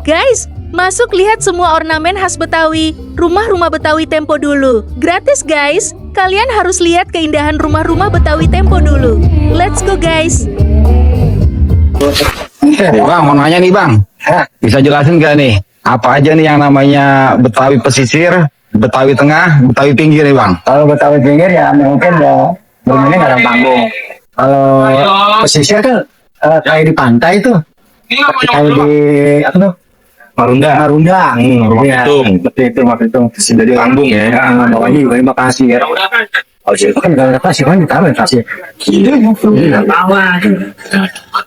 Guys, masuk lihat semua ornamen khas Betawi, rumah-rumah Betawi tempo dulu. Gratis guys, kalian harus lihat keindahan rumah-rumah Betawi tempo dulu. Let's go guys. Bang, mau nanya nih bang, bisa jelasin gak nih, apa aja nih yang namanya Betawi pesisir, Betawi tengah, Betawi pinggir nih bang? Kalau Betawi pinggir ya mungkin ya bermainnya nggak ada panggung. Kalau pesisir kan kayak di pantai tuh, kayak di apa tuh? Marunda, ya, seperti itu jadi panggung ya. Bawahnya juga di Bekasi ya. Kalau itu kan nggak ada pasir, kan ditaruh di pasir.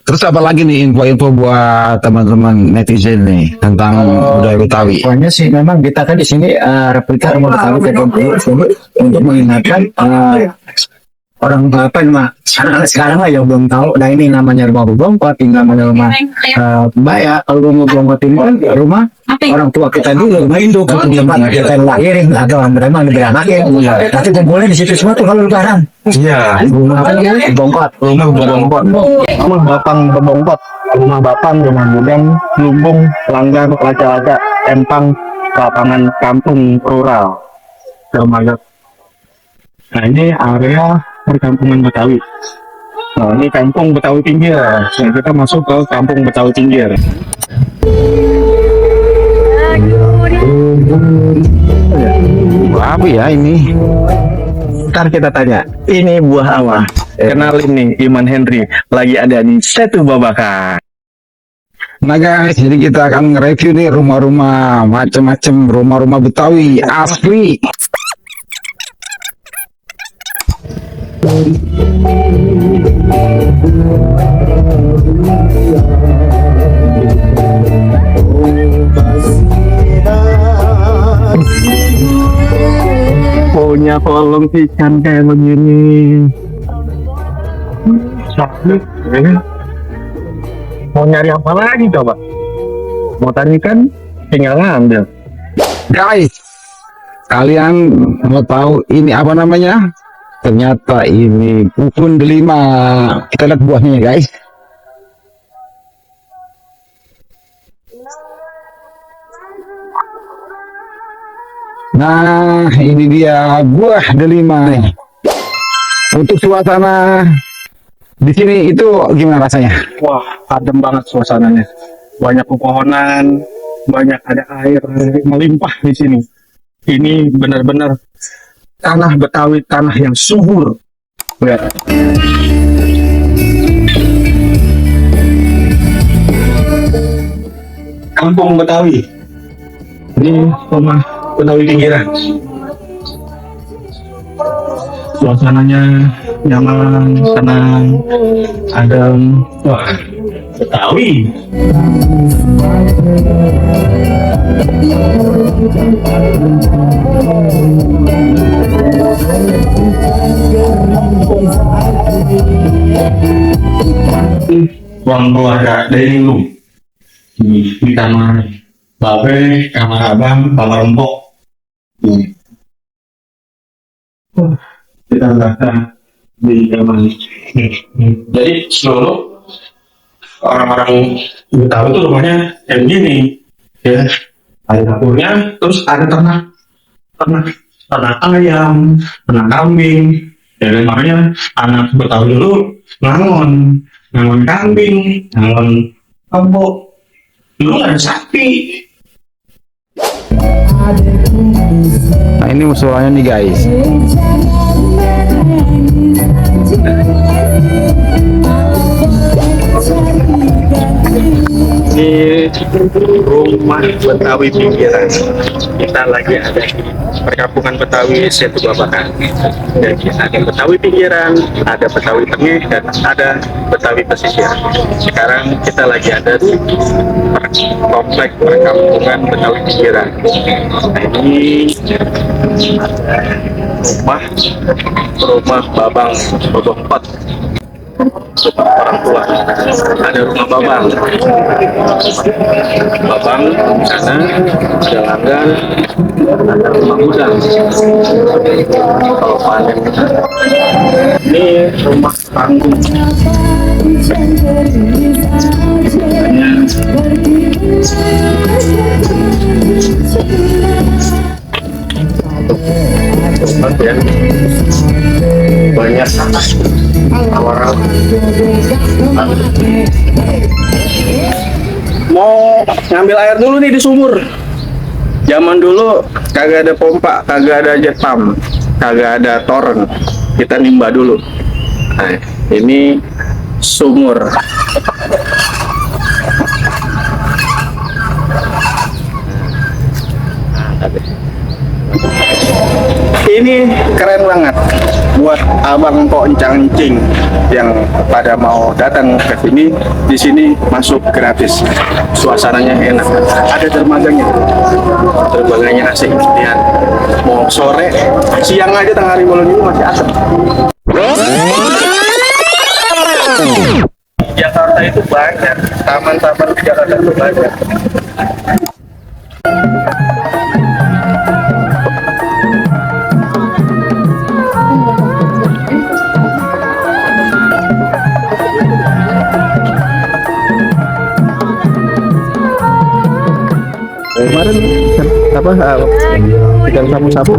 Terus apa lagi nih info-info buat teman-teman netizen nih tentang budaya Betawi? Pokoknya sih memang kita kan di sini replika rumah Betawi untuk mengingatkan orang apa nih sekarang lah yang belum tahu. Nah ini namanya rumah Bongkot, ini namanya rumah Baya. Kalau rumah Bongkot ini kan rumah orang tua kita dulu, rumah induk tempat kita lahirin atau memang diberanakin. Nanti kumpulnya di situ semua tuh kalau lebaran. Iya. Rumah apa namanya? Bongkot. Rumah Bongkot. Rumah Bapang Bongkot. Rumah Bapang, rumah Gudang, Lumbung, Langgar, Laca-Laca, Empang, lapangan kampung rural. Termasuk. Nah ini area perkampungan Betawi. Nah ini kampung Betawi pinggir. Nah, kita masuk ke kampung Betawi pinggir. Apa ya ini? Ntar kita tanya, ini buah apa? Kenalin nih, Iman Henry lagi ada di Setu Babakan. Nah guys, jadi kita akan nge-review nih rumah-rumah macam-macam rumah-rumah Betawi asli. Punya kolong ikan kayak begini. Sakit, ya. Mau nyari apa lagi coba? Mau tadi kan tinggal ngambil. Guys, kalian mau tahu ini apa namanya? Ternyata ini ukun delima. Kita lihat buahnya ya guys. Nah, ini dia buah delima. Untuk suasana di sini itu gimana rasanya? Wah, adem banget suasananya. Banyak pepohonan, banyak ada air melimpah di sini. Ini benar-benar tanah Betawi, tanah yang subur. Lihat. Kampung Betawi. Ini rumah Betawi pinggiran. Suasananya nyaman, tenang, adem. Wah, Betawi. Ruang keluarga dari lu di kamar babe, kamar abang, kamar empok. Kita berada di kamar. Jadi seluruh orang-orang Betawi itu rumahnya kayak gini, ya. Ada dapurnya, terus ada ternak ayam, ternak kambing. Ya, makanya anak Betawi dulu ngangon kambing, ngangon kebo. Dulu nggak ada sapi. Nah ini musolanya nih guys. Ini rumah Betawi pinggiran. Kita lagi ada di perkampungan Betawi Setu Babakan. Jadi ada Betawi pinggiran, ada Betawi tengah, dan ada Betawi pesisir. Sekarang kita lagi ada di komplek perkampungan Betawi pinggiran. Nah ini rumah Babang Bobokpot. Orang tua ada rumah Babang di sana, ada langgar, ada rumah gudang. Kalau panen ini rumah panggung. ngambil air dulu nih di sumur. Zaman dulu kagak ada pompa, kagak ada jet pump, kagak ada toren. Kita nimba dulu. Nah, ini sumur. Ini keren banget buat abang kok encang-encing yang pada mau datang ke sini. Di sini masuk gratis, suasananya enak, ada dermaganya, asik. Lihat, mau sore, siang aja tengah hari malam ini masih asik. Jakarta itu banyak, taman-taman di Jakarta itu banyak. Kemarin apa ikan sapu-sapu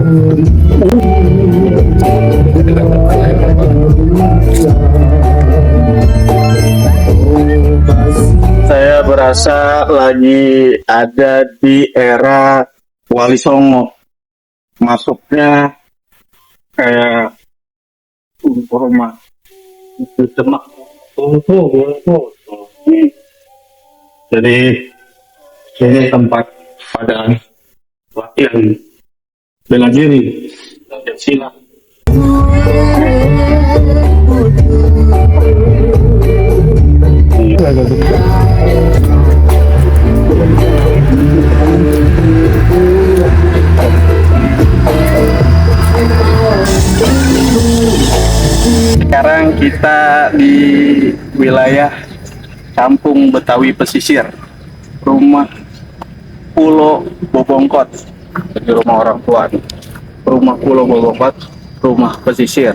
saya berasa lagi ada di era Wali Songo, masuknya kayak rumah di Demak. Jadi ini tempat pada latihan bela diri dan silat. Sekarang kita di wilayah Kampung Betawi Pesisir, rumah Pulau Bobongkot, di rumah orang tua. Rumah Pulau Bobongkot, rumah pesisir,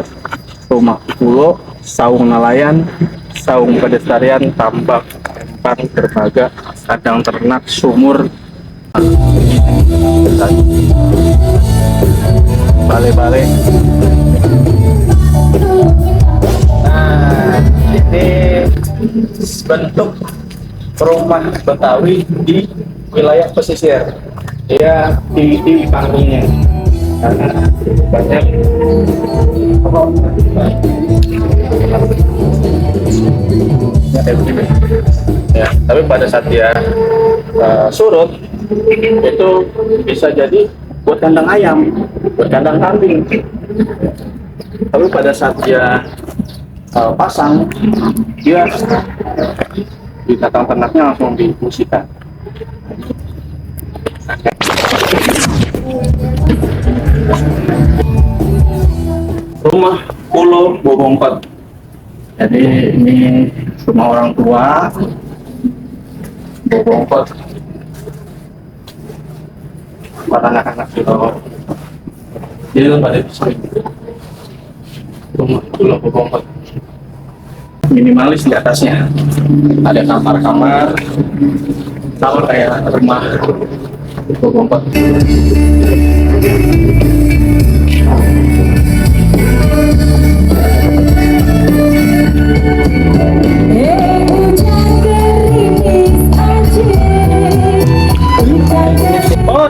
rumah pulau, saung nelayan, saung pedestrian, tambak, empang, dermaga, kandang ternak, sumur, balai-balai. Nah, ini bentuk rumah Betawi di wilayah pesisir. Dia tinggi panggungnya karena banyak ya, tapi pada saat dia surut itu bisa jadi buat kandang ayam, buat kandang kambing. Tapi pada saat dia pasang, dia di kandang ternaknya langsung difungsikan. Rumah Pulau Bobongkot. Jadi ini rumah orang tua Bobongkot. Buat anak-anak juga. Jadi pada sering rumah Pulau Bobongkot. Minimalis di atasnya. Ada kamar-kamar, sama kayak rumah Bobongkot. Oh,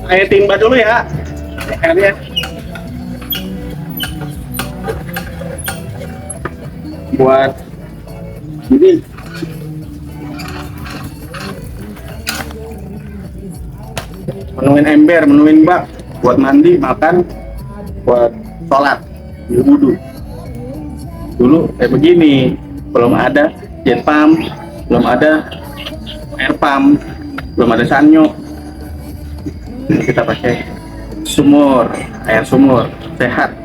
saya timba dulu ya. Lihat. Buat ini. Menuin ember, menuin bak, buat mandi, makan, buat sholat, wudhu. Dulu kayak begini, belum ada jet pump, belum ada air pump, belum ada sanyo. Kita pakai sumur, air sumur, sehat.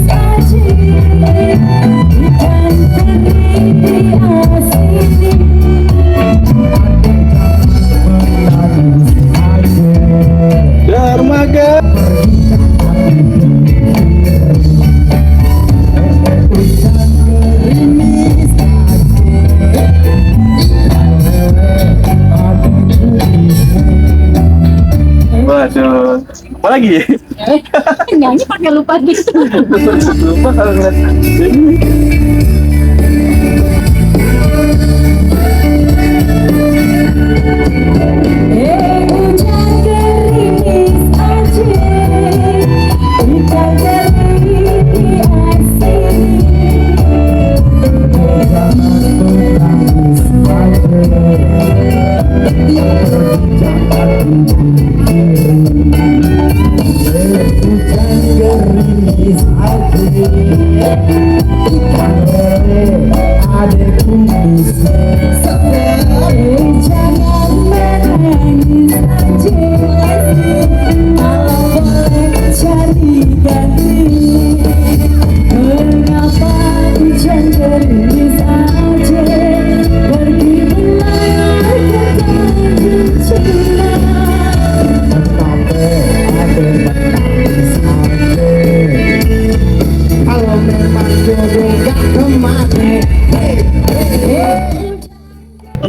Yeah, lagi. Nyanyi pakai lupa gitu. Lupa kalau ngeliat ini.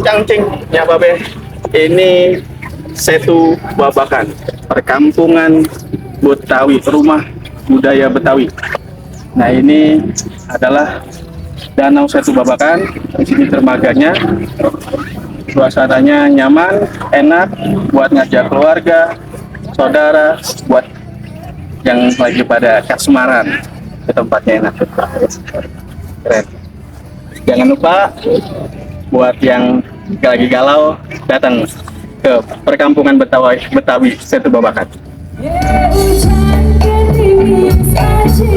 Cangcing ya Babe, ini Setu Babakan, perkampungan Betawi, rumah budaya Betawi. Nah ini adalah Danau Setu Babakan. Di sini dermaganya, suasananya nyaman, enak buat ngajak keluarga, saudara, buat yang lagi pada kasmaran, ke tempatnya enak. Keren. Jangan lupa buat yang lagi galau, datang ke perkampungan Betawi Setu Babakan. Hujan gerimis aji,